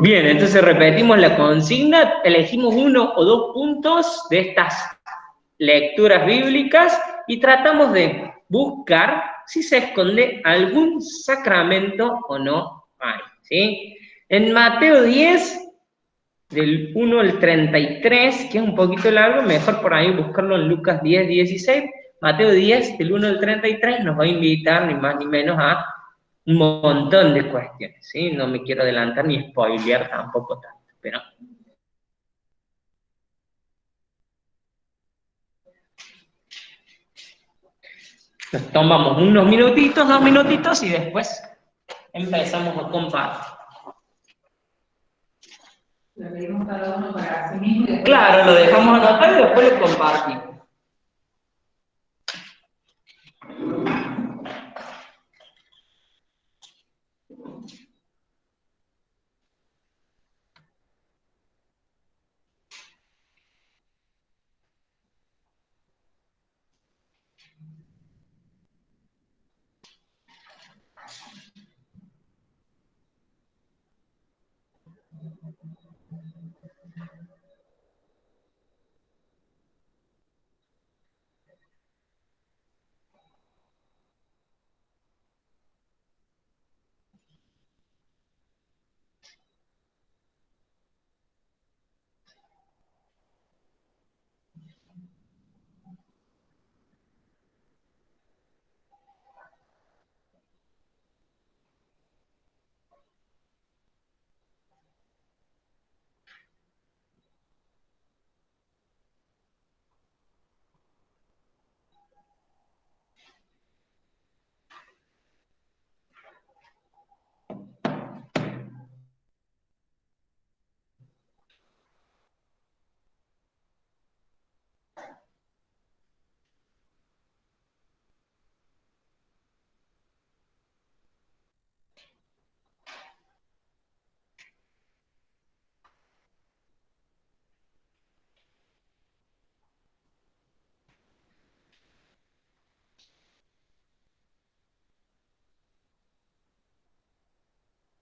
Bien, entonces repetimos la consigna, elegimos uno o dos puntos de estas lecturas bíblicas y tratamos de buscar si se esconde algún sacramento o no hay, ¿sí? En Mateo 10, del 1 al 33, que es un poquito largo, mejor por ahí buscarlo en Lucas 10, 16. Mateo 10, del 1 al 33, nos va a invitar ni más ni menos a un montón de cuestiones, ¿sí? No me quiero adelantar ni spoilear tampoco tanto, pero... Nos tomamos unos minutitos, 2 minutitos y después empezamos a compartir. Lo leímos cada uno para sí mismo. Claro, lo dejamos anotado y después lo compartimos.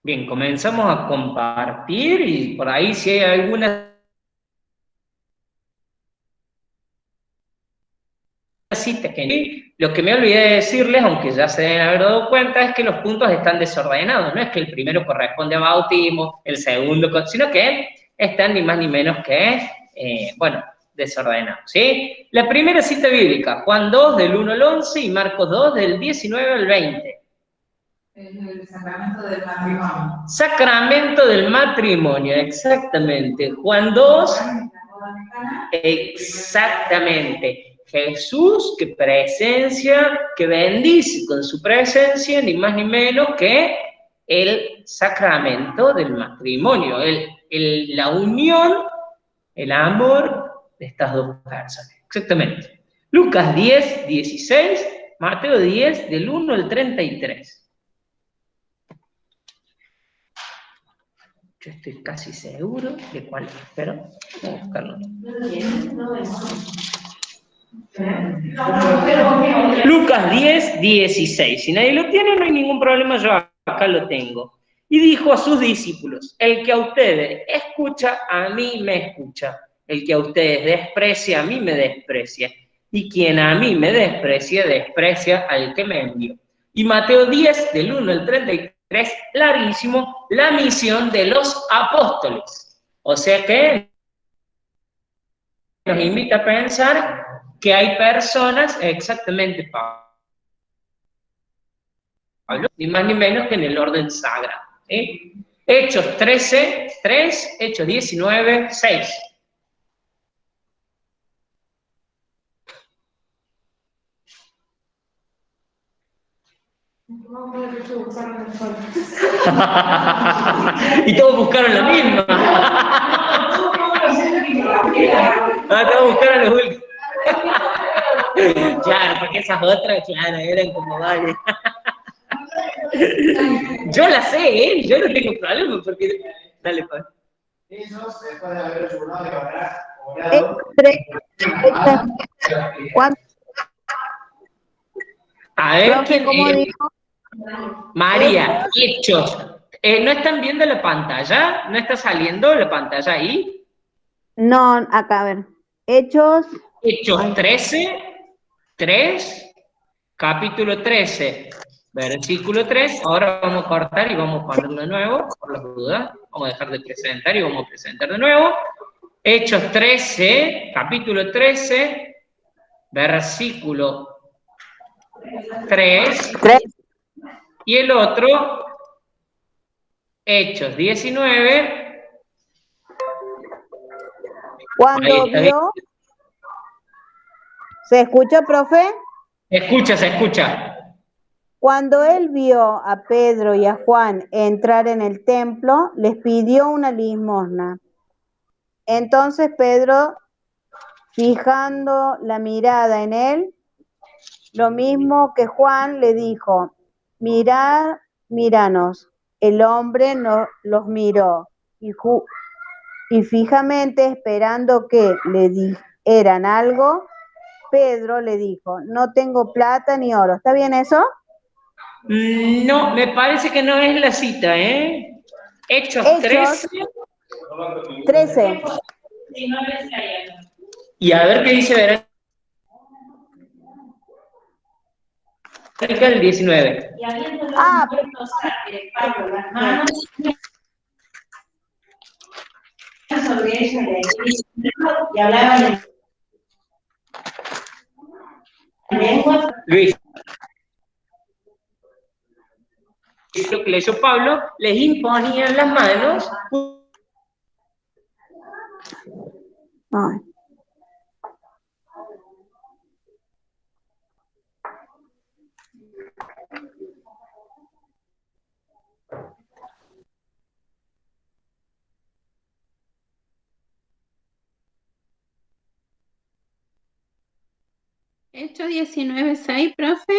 Bien, comenzamos a compartir y por ahí si hay alguna cita que lo que me olvidé de decirles, aunque ya se deben haber dado cuenta, es que los puntos están desordenados. No es que el primero corresponde a bautismo, el segundo, sino que están ni más ni menos que, bueno, desordenados, ¿sí? La primera cita bíblica, Juan 2, del 1 al 11 y Marcos 2, del 19 al 20. El sacramento del matrimonio. Sacramento del matrimonio, exactamente. Juan 2, exactamente. Jesús que presencia, que bendice con su presencia, ni más ni menos que el sacramento del matrimonio, la unión, el amor de estas dos personas. Exactamente. Lucas 10, 16, Mateo 10, del 1 al 33. Yo estoy casi seguro de cuál, pero voy a buscarlo. Lucas 10, 16. Si nadie lo tiene, no hay ningún problema, yo acá lo tengo. Y dijo a sus discípulos, el que a ustedes escucha, a mí me escucha. El que a ustedes desprecia, a mí me desprecia. Y quien a mí me desprecia, desprecia al que me envió. Y Mateo 10, del 1 al 33, larguísimo, la misión de los apóstoles. O sea que nos invita a pensar que hay personas, exactamente, Pablo, ni más ni menos que en el orden sagrado. ¿Sí? Hechos 13, 3, Hechos 19, 6. Y todos buscaron lo mismo. Todos buscaron lo último. Claro, porque esas otras, claro, eran como varias. Yo la sé, ¿eh? Yo no tengo problema porque... Dale, Pablo. Ellos, después de haber ayunado y orado, a ver, profe, ¿cómo dijo? María, Hechos ¿No están viendo la pantalla? ¿No está saliendo la pantalla ahí? No, acá, a ver. Hechos. Hechos 13, 3, capítulo 13, versículo 3. Ahora vamos a cortar y vamos a ponerlo de nuevo, por las dudas. Vamos a dejar de presentar y vamos a presentar de nuevo. Hechos 13, capítulo 13, versículo 3. Y el otro, Hechos 19. Cuando vio... ¿Se escucha, profe? Se escucha. Cuando él vio a Pedro y a Juan entrar en el templo, les pidió una limosna. Entonces Pedro, fijando la mirada en él, lo mismo que Juan, le dijo: míranos. El hombre los miró y fijamente esperando que le dijeran algo, Pedro le dijo: no tengo plata ni oro. ¿Está bien eso? No, me parece que no es la cita, ¿eh? Hechos 13. Y a ver qué dice Verónica el 19. Y habiendo puesto Pablo las manos sobre ella y hablaban en lengua. Luis. Lo que le hizo Pablo, les imponían las manos. Ay. Hechos 19:6, profe.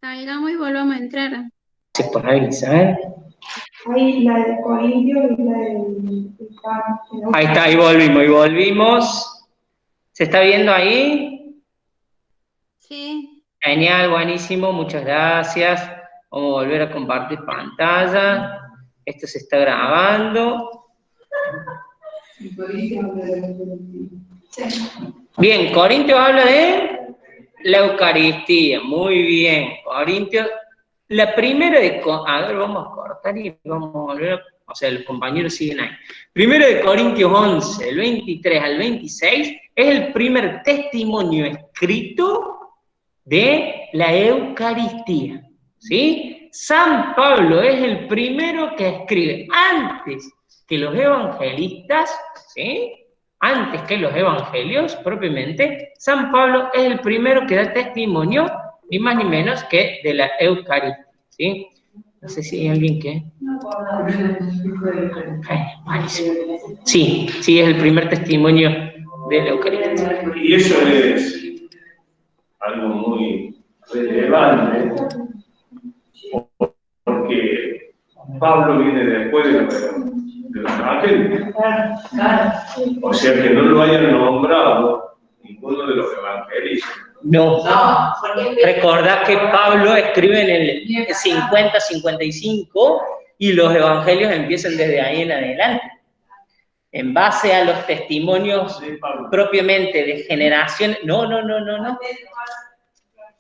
Salgamos y volvamos a entrar. Sí, por ahí, ¿sabes? Ahí la de Corintios y la de... Ahí está, ahí volvimos. ¿Se está viendo ahí? Sí. Genial, buenísimo, muchas gracias. Vamos a volver a compartir pantalla. Esto se está grabando. Bien, Corintios habla de la Eucaristía. Muy bien, Corintios. La primera de... A ver, vamos a cortar y vamos a volver. O sea, los compañeros siguen ahí. Primero de Corintios 11, el 23 al 26, es el primer testimonio escrito de la Eucaristía. ¿Sí? San Pablo es el primero que escribe antes que los evangelistas, ¿sí? Antes que los evangelios propiamente, San Pablo es el primero que da testimonio, ni más ni menos que de la Eucaristía, ¿sí? No sé si hay alguien que... Sí, es el primer testimonio de la Eucaristía. Y eso es algo muy relevante, porque Pablo viene después de los evangelios. O sea que no lo hayan nombrado ninguno de los evangelistas. No, recordad que Pablo escribe en el 50-55 y los evangelios empiezan desde ahí en adelante. En base a los testimonios propiamente de generación. No.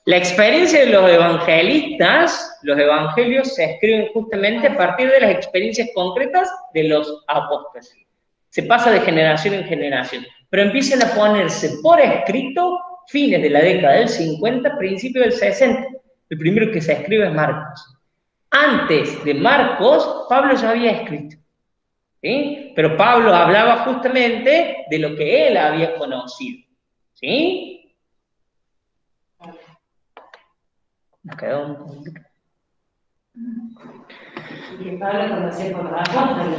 La experiencia de los evangelistas, los evangelios se escriben justamente a partir de las experiencias concretas de los apóstoles. Se pasa de generación en generación, pero empiezan a ponerse por escrito fines de la década del 50, principios del 60. El primero que se escribe es Marcos. Antes de Marcos, Pablo ya había escrito, ¿sí? Pero Pablo hablaba justamente de lo que él había conocido, ¿sí? Nos quedó un punto. Y que Pablo conocía por los apóstoles.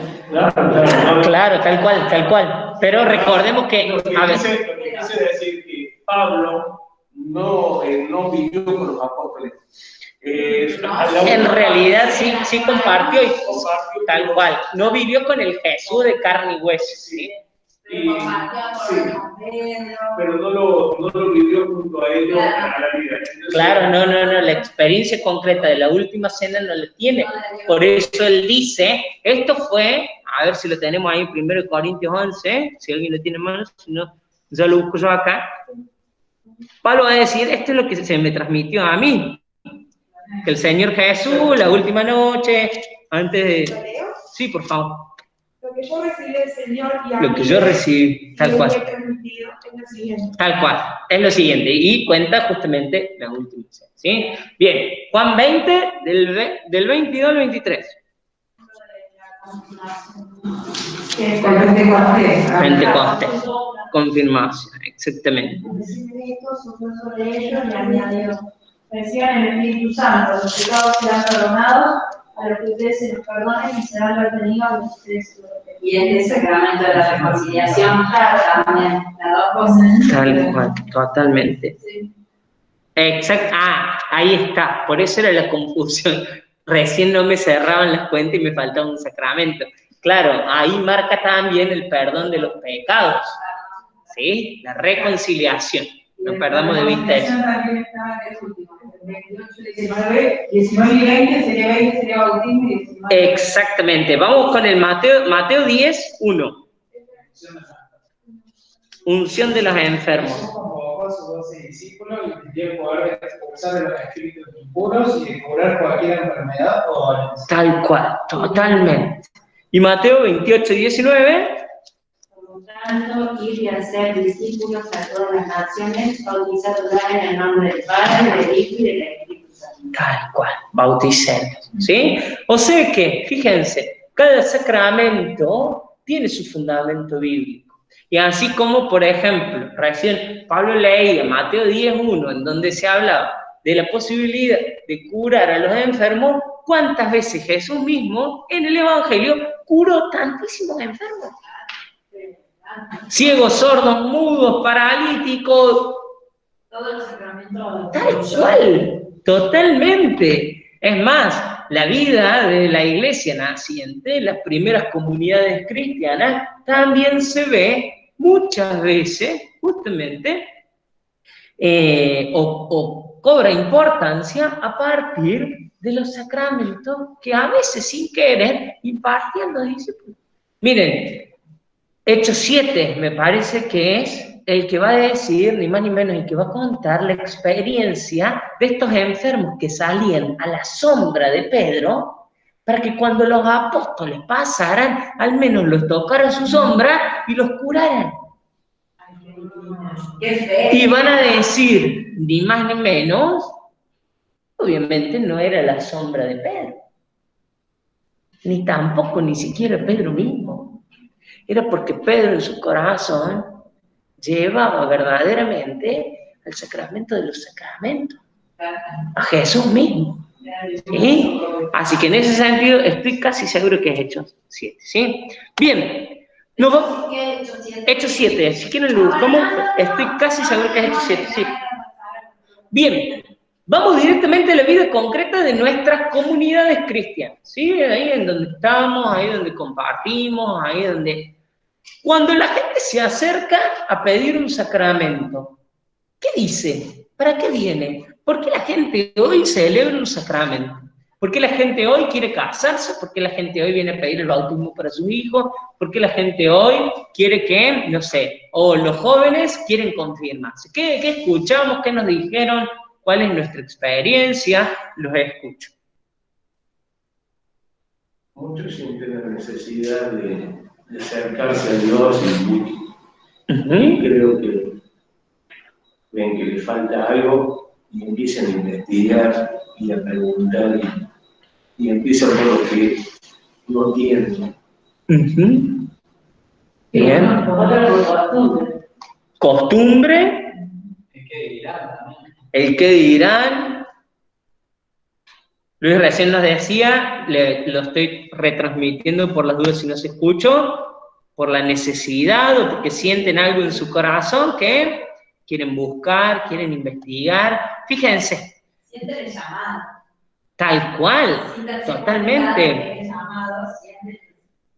Claro, tal cual. Pero recordemos que, Lo que quise decir que Pablo no vivió con los apóstoles. En realidad sí compartió, tal cual. No vivió con el Jesús de carne y hueso, ¿sí? Pero no lo vivió junto a ellos a la vida. Entonces, Claro, no, la experiencia concreta de la última cena no la tiene. Por eso él dice, esto fue, a ver si lo tenemos ahí, 1 Corintios 11, si alguien lo tiene en mano, si no, ya lo busco yo acá. Pablo va a decir, esto es lo que se me transmitió a mí, que el Señor Jesús, la última noche, antes de... Sí, por favor. Lo que yo recibí del Señor y a Lo que yo recibí, tal cual. transmitido es lo siguiente. Tal cual, es lo siguiente, y cuenta justamente la última cena, ¿sí? Bien, Juan 20, del 22 al 23. Pentecostés, confirmación, exactamente. Sobre ellos y añadió, reciban el Espíritu Santo, los pecados serán perdonados, a los que ustedes se los perdonen y serán retenidos a los que ustedes se los retenidos. Y este sacramento de la reconciliación, también, las dos cosas. Tal cual, totalmente. Sí. Exacto, ahí está, por eso era la confusión. Recién no me cerraban las cuentas y me faltaba un sacramento. Claro, ahí marca también el perdón de los pecados, ¿sí? La reconciliación. No perdamos de vista eso. También estaba en el último, 19 y 20, sería 20, sería bautismo y 19. Exactamente. Vamos con el Mateo 10, 1. Unción de los enfermos. Convocó a sus 12 discípulos y les dio el poder de expulsar de los espíritus impuros y de curar cualquier enfermedad o dolencia. Tal cual, totalmente. Y Mateo 28, 19. Por lo tanto, ir y hacer discípulos a todas las naciones, bautizándolos en el nombre del Padre, del Hijo y del Espíritu Santo. Tal cual, bauticemos, ¿sí? O sea que, fíjense, cada sacramento tiene su fundamento bíblico. Y así como, por ejemplo, recién Pablo leía Mateo 10.1, en donde se hablaba de la posibilidad de curar a los enfermos, ¿cuántas veces Jesús mismo en el Evangelio curó tantísimos enfermos? Ciegos, sordos, mudos, paralíticos. Todos los sacramentos. Tal cual, totalmente. Es más, la vida de la iglesia naciente, las primeras comunidades cristianas, también se ve muchas veces, justamente, o cobra importancia a partir de los sacramentos que a veces sin querer impartían los discípulos. Miren, Hechos 7 me parece que es el que va a decir, ni más ni menos, el que va a contar la experiencia de estos enfermos que salían a la sombra de Pedro, para que cuando los apóstoles pasaran, al menos los tocaran su sombra y los curaran. Y van a decir, ni más ni menos, obviamente no era la sombra de Pedro, ni tampoco ni siquiera Pedro mismo. Era porque Pedro en su corazón llevaba verdaderamente al sacramento de los sacramentos, a Jesús mismo. ¿Sí? Así que en ese sentido estoy casi seguro que es Hechos 7, ¿sí? Bien, Hechos 7, si quieren lo buscamos, estoy casi seguro que es Hechos 7, sí. Bien, vamos directamente a la vida concreta de nuestras comunidades cristianas, ¿sí? Ahí en donde estamos, ahí donde compartimos, ahí donde... Cuando la gente se acerca a pedir un sacramento, ¿qué dice? ¿Para qué viene? ¿Por qué la gente hoy celebra un sacramento? ¿Por qué la gente hoy quiere casarse? ¿Por qué la gente hoy viene a pedir el bautismo para sus hijos? ¿Por qué la gente hoy quiere que, no sé, o los jóvenes quieren confirmarse? ¿Qué escuchamos? ¿Qué nos dijeron cuál es nuestra experiencia, los escucho. Muchos sienten la necesidad de acercarse a Dios y creo que ven que les falta algo y empiezan a investigar y a preguntar y empiezan por lo que no tienen. Bien. Costumbre. El qué dirán. Luis recién nos decía, lo estoy retransmitiendo por las dudas si no se escuchó, por la necesidad o porque sienten algo en su corazón que quieren buscar, quieren investigar. Fíjense. Sienten el llamado. Tal cual, totalmente.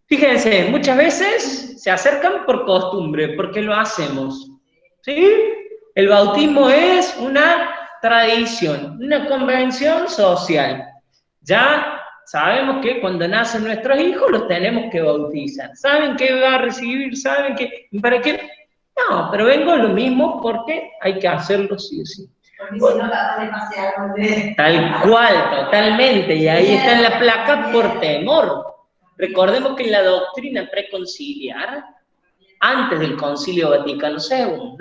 Fíjense, muchas veces se acercan por costumbre, porque lo hacemos. ¿Sí? El bautismo es una tradición, una convención social. Ya sabemos que cuando nacen nuestros hijos los tenemos que bautizar. ¿Saben qué va a recibir? ¿Saben qué? ¿Para qué? No, pero vengo a lo mismo porque hay que hacerlo sí o sí. Porque si no, capaz le pase algo de... Tal cual, totalmente. Y ahí está en la placa por temor. Recordemos que en la doctrina preconciliar, antes del Concilio Vaticano II,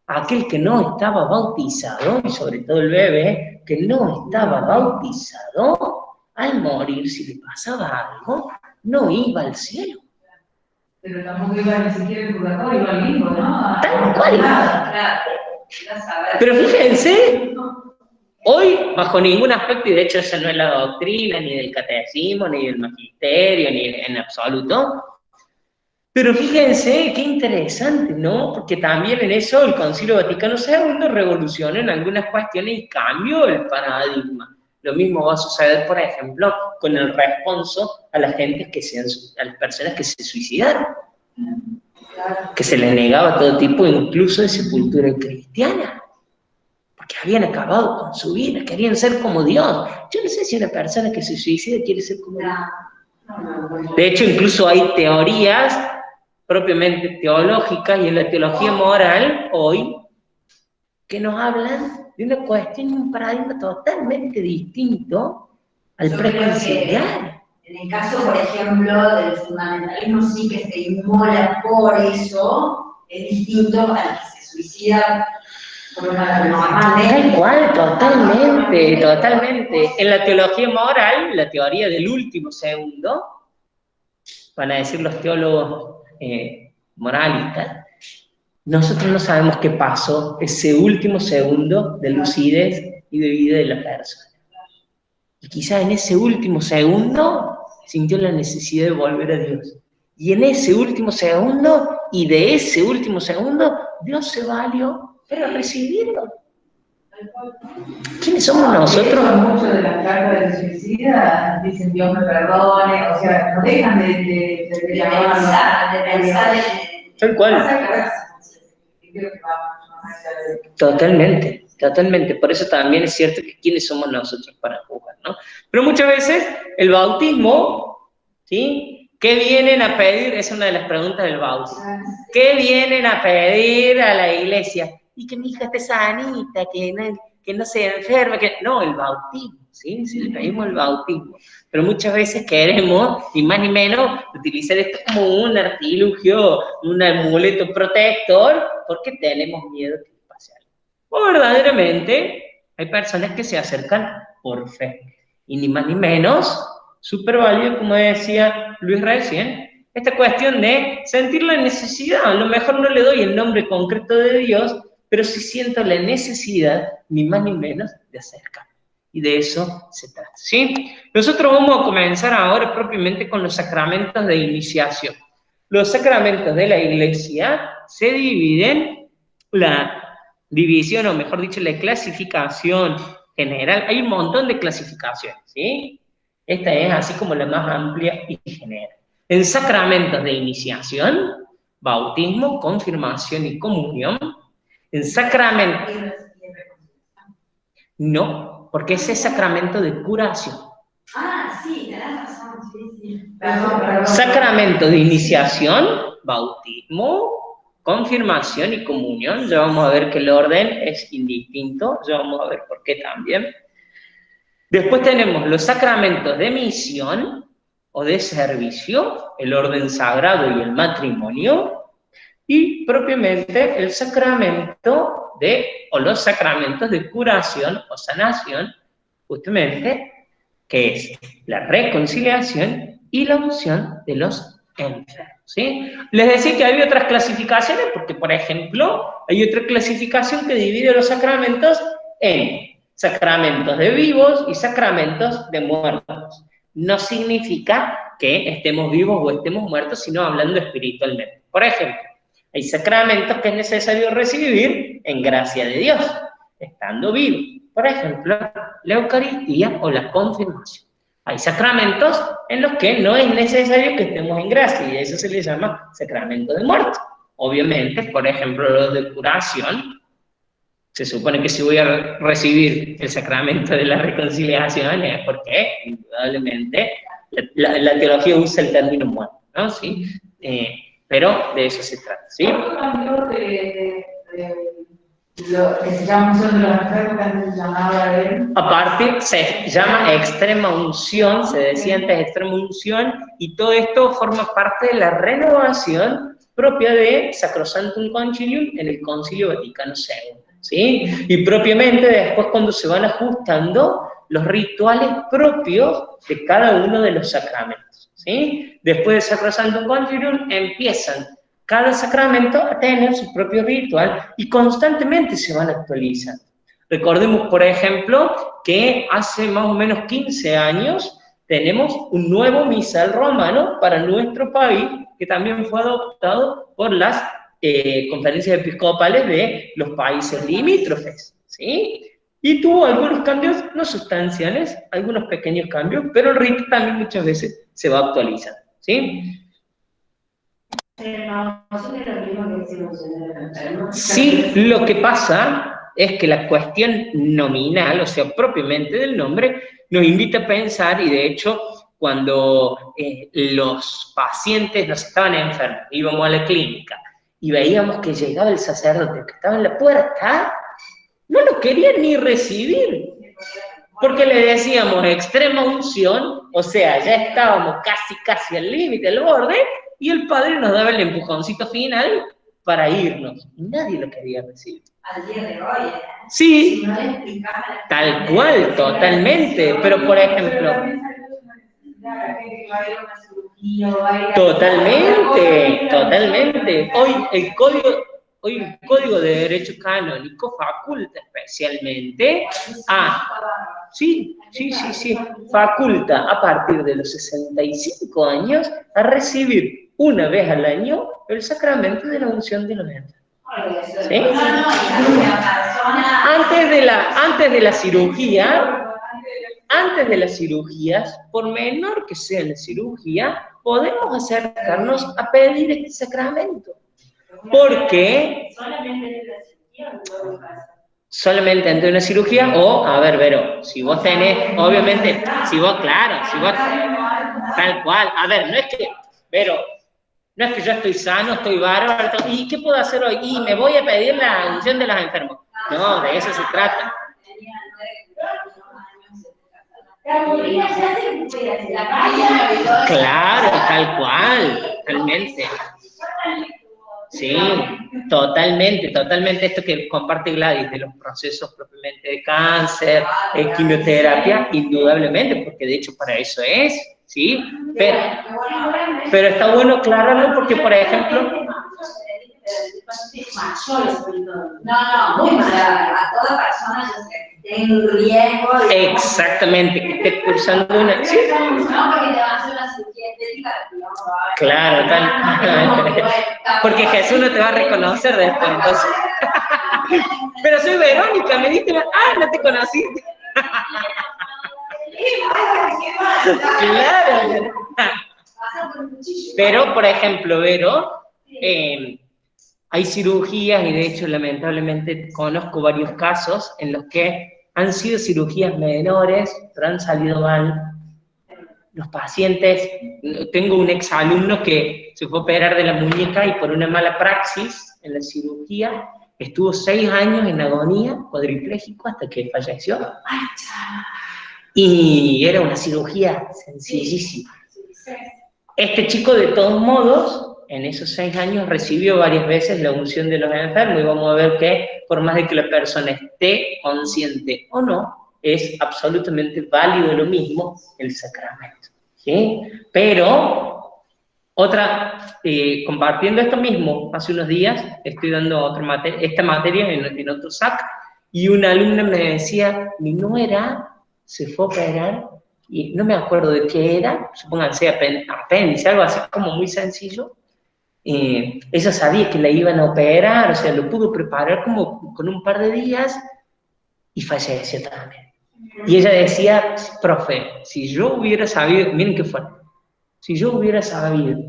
aquel que no estaba bautizado, y sobre todo el bebé, que no estaba bautizado, al morir, si le pasaba algo, no iba al cielo. Pero tampoco iba ni siquiera al purgatorio, iba al limbo, ¿no? Tal cual. Claro. Pero fíjense, hoy, bajo ningún aspecto, y de hecho esa no es la doctrina, ni del catecismo, ni del magisterio, ni en absoluto, pero fíjense qué interesante, ¿no? Porque también en eso el Concilio Vaticano II revolucionó en algunas cuestiones y cambió el paradigma. Lo mismo va a suceder, por ejemplo, con el responso a la gente a las personas que se suicidaron. Que se les negaba todo tipo, incluso de sepultura cristiana. Porque habían acabado con su vida, querían ser como Dios. Yo no sé si una persona que se suicida quiere ser como Dios. De hecho, incluso hay teorías propiamente teológicas y en la teología moral hoy que nos hablan de una cuestión y un paradigma totalmente distinto al preconciliar. En el caso, por ejemplo, del fundamentalismo, sí que se inmola por eso, es distinto al que se suicida por una normal. Tal cual, totalmente. En la teología moral, la teoría del último segundo, van a decir los teólogos moralistas, nosotros no sabemos qué pasó ese último segundo de lucidez y de vida de la persona. Y quizás en ese último segundo sintió la necesidad de volver a Dios. Y en ese último segundo, y de ese último segundo, Dios se valió para recibirlo. ¿Quiénes somos nosotros? Muchos de las cartas del suicida dicen Dios me perdone, o sea, no dejan de pensar en... Tal cual. Totalmente. Por eso también es cierto que quiénes somos nosotros para juzgar, ¿no? Pero muchas veces el bautismo, ¿sí? ¿Qué vienen a pedir? Es una de las preguntas del bautismo. ¿Qué vienen a pedir a la iglesia? Y que mi hija esté sanita, que no se enferme, no, el bautismo, ¿sí? Sí, le pedimos el bautismo. Pero muchas veces queremos, ni más ni menos, utilizar esto como un artilugio, un amuleto protector, porque tenemos miedo que le pase algo. O verdaderamente hay personas que se acercan por fe. Y ni más ni menos, súper válido, como decía Luis recién, esta cuestión de sentir la necesidad. A lo mejor no le doy el nombre concreto de Dios, pero sí siento la necesidad, ni más ni menos, de acercarme. Y de eso se trata, ¿sí? Nosotros vamos a comenzar ahora propiamente con los sacramentos de iniciación. Los sacramentos de la Iglesia se dividen, la división, o mejor dicho, la clasificación general. Hay un montón de clasificaciones, ¿sí? Esta es así como la más amplia y general. En sacramentos de iniciación, bautismo, confirmación y comunión. En sacramentos... No, porque ese es sacramento de curación. Ah, sí, tenés razón, sí. Sacramento de iniciación, bautismo, confirmación y comunión, ya vamos a ver que el orden es indistinto, ya vamos a ver por qué también. Después tenemos los sacramentos de misión o de servicio, el orden sagrado y el matrimonio, y propiamente el sacramento o los sacramentos de curación o sanación, justamente, que es la reconciliación y la unción de los enfermos, ¿sí? Les decía que había otras clasificaciones, porque, por ejemplo, hay otra clasificación que divide los sacramentos en sacramentos de vivos y sacramentos de muertos. No significa que estemos vivos o estemos muertos, sino hablando espiritualmente. Por ejemplo, hay sacramentos que es necesario recibir en gracia de Dios, estando vivos. Por ejemplo, la Eucaristía o la confirmación. Hay sacramentos en los que no es necesario que estemos en gracia, y eso se le llama sacramento de muerte. Obviamente, por ejemplo, los de curación, se supone que si voy a recibir el sacramento de la reconciliación es porque, indudablemente, la teología usa el término muerte, ¿no? ¿Sí? Pero de eso se trata, ¿sí? Lo que se llama unción de los enfermos, que antes se llamaba Aparte, se llama extrema unción, se decía antes extrema unción, y todo esto forma parte de la renovación propia de Sacrosanctum Concilium en el Concilio Vaticano II, ¿sí? Y propiamente después cuando se van ajustando los rituales propios de cada uno de los sacramentos, ¿sí? Después de Sacrosanctum Concilium empiezan cada sacramento a tener su propio ritual y constantemente se van actualizando. Recordemos, por ejemplo, que hace más o menos 15 años tenemos un nuevo misal romano para nuestro país, que también fue adoptado por las conferencias episcopales de los países limítrofes, ¿sí? Y tuvo algunos cambios, no sustanciales, algunos pequeños cambios, pero el rito también muchas veces se va actualizando, ¿sí? Sí, lo que pasa es que la cuestión nominal, o sea, propiamente del nombre, nos invita a pensar, y de hecho, cuando los pacientes nos estaban enfermos, íbamos a la clínica, y veíamos que llegaba el sacerdote que estaba en la puerta, no lo querían ni recibir, porque le decíamos extrema unción, o sea, ya estábamos casi al límite, al borde, y el padre nos daba el empujoncito final para irnos. Y nadie lo quería recibir. Al día de hoy. Sí, Si no le explicaba tal cual, totalmente. Pero, por ejemplo, totalmente. Hoy el Código de Derecho Canónico faculta especialmente faculta a partir de los 65 años a recibir una vez al año el sacramento de la unción de los enfermos. ¿Sí? Antes de las cirugías, por menor que sea la cirugía, podemos acercarnos a pedir este sacramento. Porque solamente ante una cirugía, o, a ver, Vero, si vos tenés, obviamente, tal cual, a ver, no es que, Vero, no es que yo estoy sano, estoy bárbaro, ¿y qué puedo hacer hoy? Y me voy a pedir la unción de los enfermos. No, de eso se trata. Claro, tal cual, totalmente. Sí, totalmente esto que comparte Gladys de los procesos propiamente de cáncer, quimioterapia, indudablemente, porque de hecho para eso es, ¿sí? Pero está bueno aclararlo porque, por ejemplo... No, muy mal. A toda persona que esté en riesgo. Exactamente, que esté cursando una... ¿Sí? No, porque te va a hacer una cirugía estética. Claro, porque Jesús no te va a reconocer después, entonces. Pero soy Verónica, me diste no te conocí. Claro. Pero, por ejemplo, Vero, hay cirugías, y de hecho, lamentablemente, conozco varios casos en los que han sido cirugías menores, pero han salido mal. Los pacientes, tengo un exalumno que se fue a operar de la muñeca y por una mala praxis en la cirugía estuvo 6 años en agonía, cuadripléjico, hasta que falleció. Y era una cirugía sencillísima. Este chico, de todos modos, en esos 6 años recibió varias veces la unción de los enfermos, y vamos a ver que por más de que la persona esté consciente o no, es absolutamente válido lo mismo el sacramento, ¿sí? Pero, compartiendo esto mismo, hace unos días estoy dando esta materia en otro SAC, y una alumna me decía, mi nuera se fue a operar, y no me acuerdo de qué era, supónganse apéndice, algo así como muy sencillo. Ella sabía que la iban a operar, o sea, lo pudo preparar como con un par de días, y falleció también. Y ella decía, profe, si yo hubiera sabido, miren qué fue, si yo hubiera sabido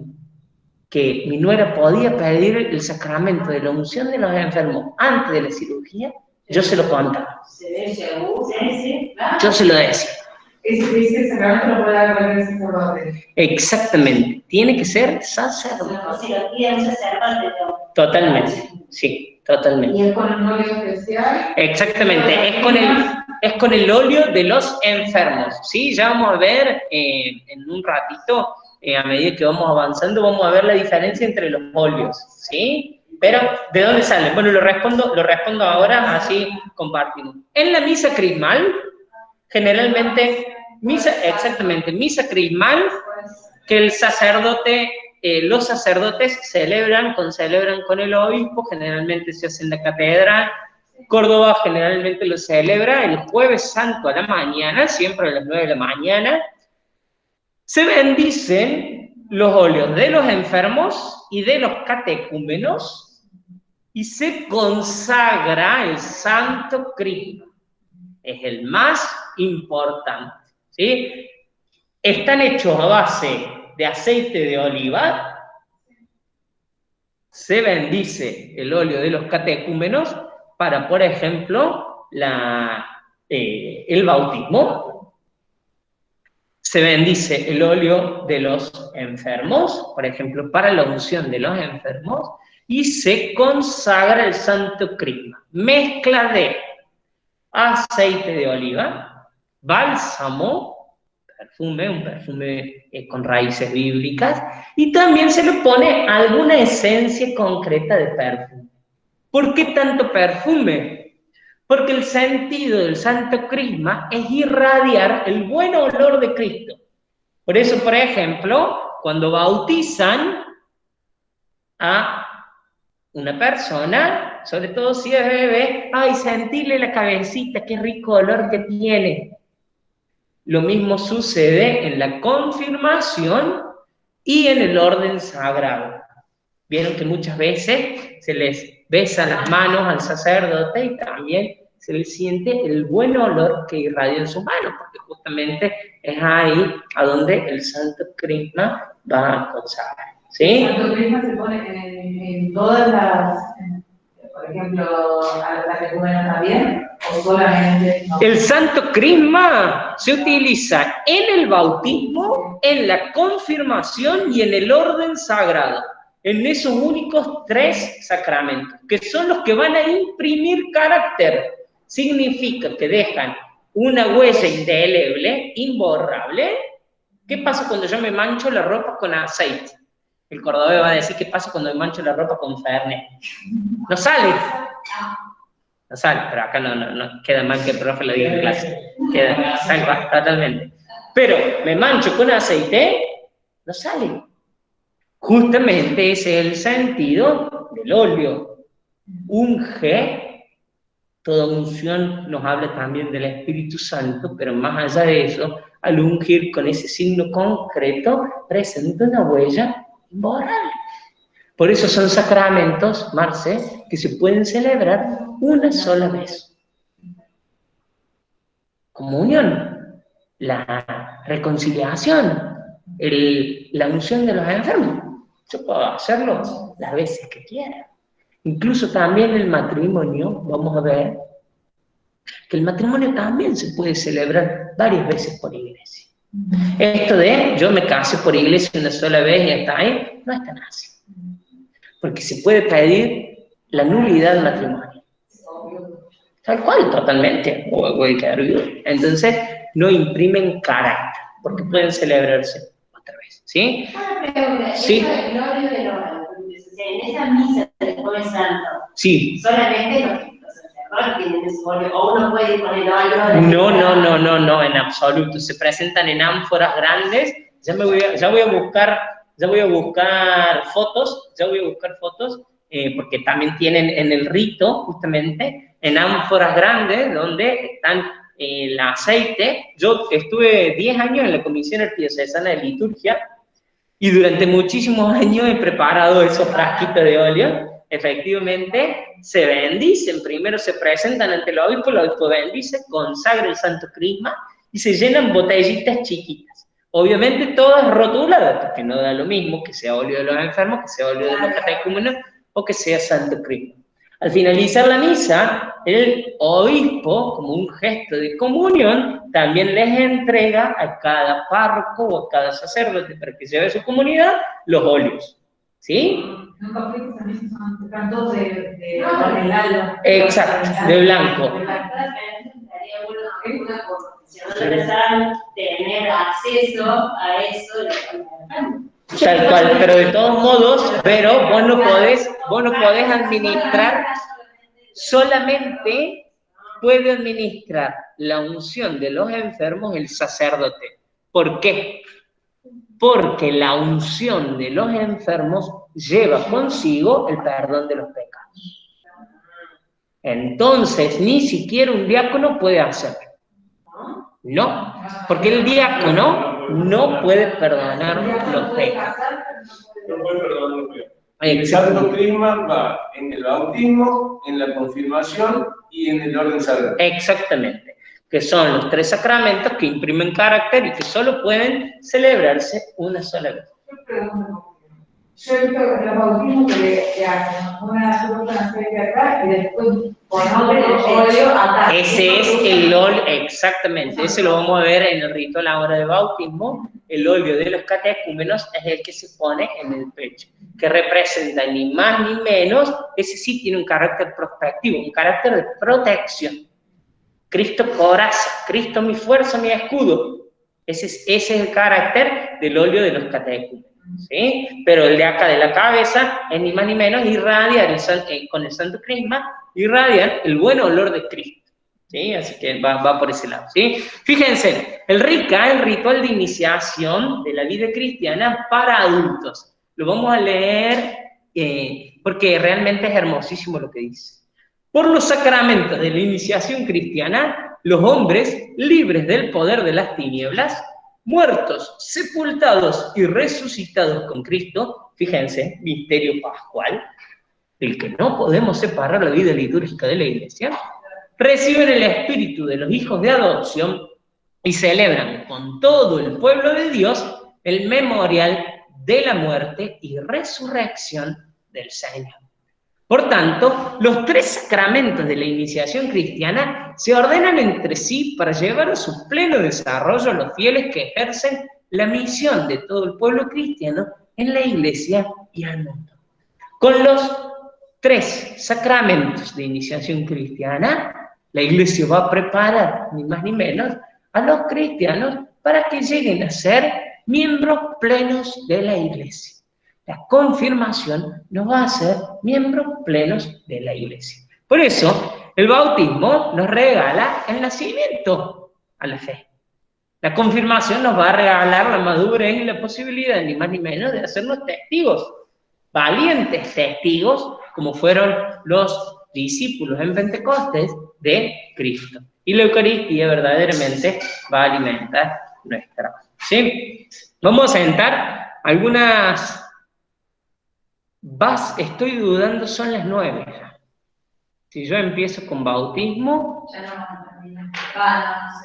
que mi nuera podía pedir el sacramento de la unción de los enfermos antes de la cirugía, yo se lo contaba. Yo se lo decía. Ese sacramento no puede dar cualquier sacerdote. Exactamente, tiene que ser sacerdote. Totalmente, sí, totalmente. ¿Y es con un óleo especial? Exactamente, es con el óleo de los enfermos, ¿sí? Ya vamos a ver en un ratito, a medida que vamos avanzando, vamos a ver la diferencia entre los óleos, ¿sí? Pero, ¿de dónde salen? Bueno, lo respondo ahora, así compartimos. En la misa crismal, generalmente, misa crismal, que el sacerdote, los sacerdotes celebran con el obispo, generalmente se hace en la catedral. Córdoba generalmente lo celebra el Jueves Santo a la mañana, siempre a las 9 de la mañana. Se bendicen los óleos de los enfermos y de los catecúmenos, y se consagra el Santo Crisma. Es el más importante, ¿sí? Están hechos a base de aceite de oliva. Se bendice el óleo de los catecúmenos para, por ejemplo, el bautismo. Se bendice el óleo de los enfermos, por ejemplo, para la unción de los enfermos, y se consagra el Santo Crisma. Mezcla de aceite de oliva, bálsamo, un perfume con raíces bíblicas, y también se le pone alguna esencia concreta de perfume. ¿Por qué tanto perfume? Porque el sentido del Santo Crisma es irradiar el buen olor de Cristo. Por eso, por ejemplo, cuando bautizan a una persona, sobre todo si es bebé, ¡ay, sentirle la cabecita, qué rico olor que tiene! Lo mismo sucede en la confirmación y en el orden sagrado. Vieron que muchas veces se les besa las manos al sacerdote y también se le siente el buen olor que irradia en sus manos, porque justamente es ahí a donde el Santo Crisma va a consagrar. ¿Sí? El Santo Crisma se pone en todas las, por ejemplo, a la catecúmena también, o solamente no. El Santo Crisma se utiliza en el bautismo, en la confirmación y en el orden sagrado. En esos únicos 3 sacramentos, que son los que van a imprimir carácter. Significa que dejan una huella indeleble, imborrable. ¿Qué pasa cuando yo me mancho la ropa con aceite? El cordobés va a decir, ¿qué pasa cuando me mancho la ropa con Fernet? No sale. No sale, pero acá no queda mal que el profe lo diga en clase. Queda tal cual, totalmente. Pero me mancho con aceite, no sale. Justamente ese es el sentido del óleo. Unge, toda unción nos habla también del Espíritu Santo, pero más allá de eso, al ungir con ese signo concreto, presenta una huella imborrable. Por eso son sacramentos, Marce, que se pueden celebrar una sola vez. Comunión, la reconciliación, la unción de los enfermos. Yo puedo hacerlo las veces que quiera. Incluso también el matrimonio, vamos a ver, que el matrimonio también se puede celebrar varias veces por iglesia. Esto de yo me casé por iglesia una sola vez y hasta ahí, no es tan así. Porque se puede pedir la nulidad del matrimonio. Tal cual, totalmente. O el quedar viudo. Entonces, no imprimen carácter, porque pueden celebrarse otra vez. ¿Sí? Una pregunta. Sí. El óleo de los, en esa misa del Jueves Santo, sí. solamente los sacerdotes tienen ese óleo, o uno puede ir con el óleo. No, en absoluto. Se presentan en ánforas grandes. Ya voy a buscar fotos, porque también tienen en el rito, justamente, en ánforas grandes, donde están el aceite. Yo estuve 10 años en la Comisión Arquidiocesana de Liturgia, y durante muchísimos años he preparado esos frasquitos de óleo. Efectivamente, se bendicen, primero se presentan ante el obispo bendice, consagra el Santo Crisma, y se llenan botellitas chiquitas. Obviamente todas rotuladas, porque no da lo mismo que sea óleo de los enfermos, que sea óleo de los catecúmenos, o que sea Santo Crisma. Al finalizar la misa, el obispo, como un gesto de comunión, también les entrega a cada párroco o a cada sacerdote para que lleve a su comunidad los óleos. ¿Sí? Nunca fuiste a misa, son cantos de cardenal. Exacto, de blanco. Una profesional tener acceso a eso. Tal cual, pero de todos modos, pero vos no podés administrar, solamente puede administrar la unción de los enfermos el sacerdote. ¿Por qué? Porque la unción de los enfermos lleva consigo el perdón de los pecados. Entonces, ni siquiera un diácono puede hacerlo. No, porque el diácono no puede perdonar los pecados. No puede perdonar los pecados. El Santo Crisma va en el bautismo, en la confirmación y en el orden sagrado. Exactamente, que son los 3 sacramentos que imprimen carácter y que solo pueden celebrarse una sola vez. Yo he visto los bautismos que hacen una aceite acá y después con óleo acá. Ese es el óleo, exactamente, ese lo vamos a ver en el rito a la hora de bautismo. El óleo de los catecúmenos es el que se pone en el pecho, que representa ni más ni menos, ese sí tiene un carácter prospectivo, un carácter de protección. Cristo coraza, Cristo mi fuerza, mi escudo. Ese es el carácter del óleo de los catecúmenos. ¿Sí? Pero el de acá de la cabeza es ni más ni menos irradiar con el Santo Crisma, irradiar el buen olor de Cristo. ¿Sí? Así que va por ese lado. ¿Sí? Fíjense, el ritual de iniciación de la vida cristiana para adultos. Lo vamos a leer porque realmente es hermosísimo lo que dice. Por los sacramentos de la iniciación cristiana, los hombres, libres del poder de las tinieblas, muertos, sepultados y resucitados con Cristo, fíjense, misterio pascual, el que no podemos separar la vida litúrgica de la Iglesia, reciben el espíritu de los hijos de adopción y celebran con todo el pueblo de Dios el memorial de la muerte y resurrección del Señor. Por tanto, los 3 sacramentos de la iniciación cristiana se ordenan entre sí para llevar a su pleno desarrollo a los fieles que ejercen la misión de todo el pueblo cristiano en la Iglesia y al mundo. Con los 3 sacramentos de iniciación cristiana, la Iglesia va a preparar, ni más ni menos, a los cristianos para que lleguen a ser miembros plenos de la Iglesia. La confirmación nos va a hacer miembros plenos de la Iglesia. Por eso, el bautismo nos regala el nacimiento a la fe. La confirmación nos va a regalar la madurez y la posibilidad, ni más ni menos, de hacernos testigos, valientes testigos, como fueron los discípulos en Pentecostés de Cristo. Y la Eucaristía verdaderamente va a alimentar nuestra fe. ¿Sí? Vamos a sentar algunas... estoy dudando, son las 9. Si yo empiezo con bautismo... Ya no vamos a terminar.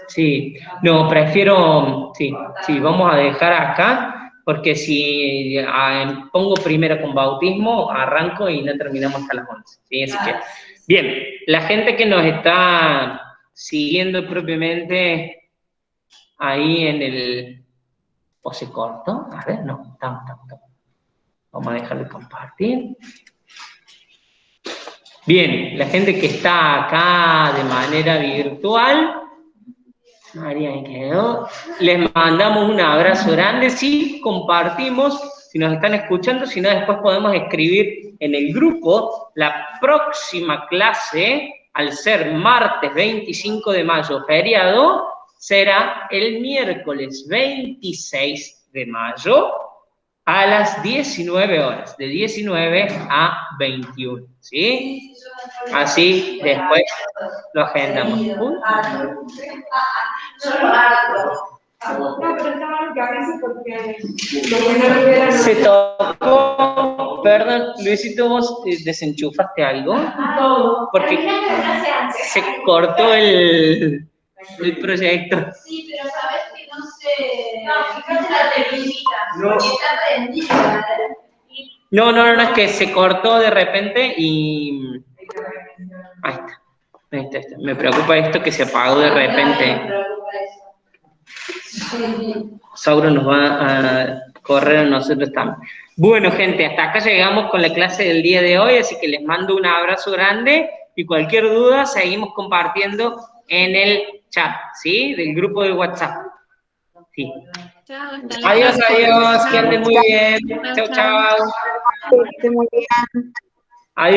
Sí, no, prefiero... Sí, vamos a dejar acá, porque si pongo primero con bautismo, arranco y no terminamos hasta las 11. ¿Sí? Así que, bien, la gente que nos está siguiendo propiamente ahí en el... ¿O se cortó? A ver, no, estamos. Vamos a dejar de compartir. Bien, la gente que está acá de manera virtual, María me quedó, les mandamos un abrazo grande, sí, compartimos, si nos están escuchando, si no después podemos escribir en el grupo. La próxima clase, al ser martes 25 de mayo, feriado, será el miércoles 26 de mayo, a las 19 horas, de 19 a 21, ¿sí? Así después lo agendamos. No, pero está mal que avise porque Se tocó, perdón, Luisito, ¿vos desenchufaste algo? todo. Porque se cortó el proyecto. Sí, pero sabes que no sé. No, fíjate la televisión, porque está prendida. No, es que se cortó de repente y... Ahí está. Me preocupa esto que se apagó de repente. Sauro nos va a correr a nosotros también. Bueno, gente, hasta acá llegamos con la clase del día de hoy, así que les mando un abrazo grande y cualquier duda seguimos compartiendo en el chat, ¿sí? Del grupo de WhatsApp. Sí. Adiós, que anden muy bien. Chau. Muy bien.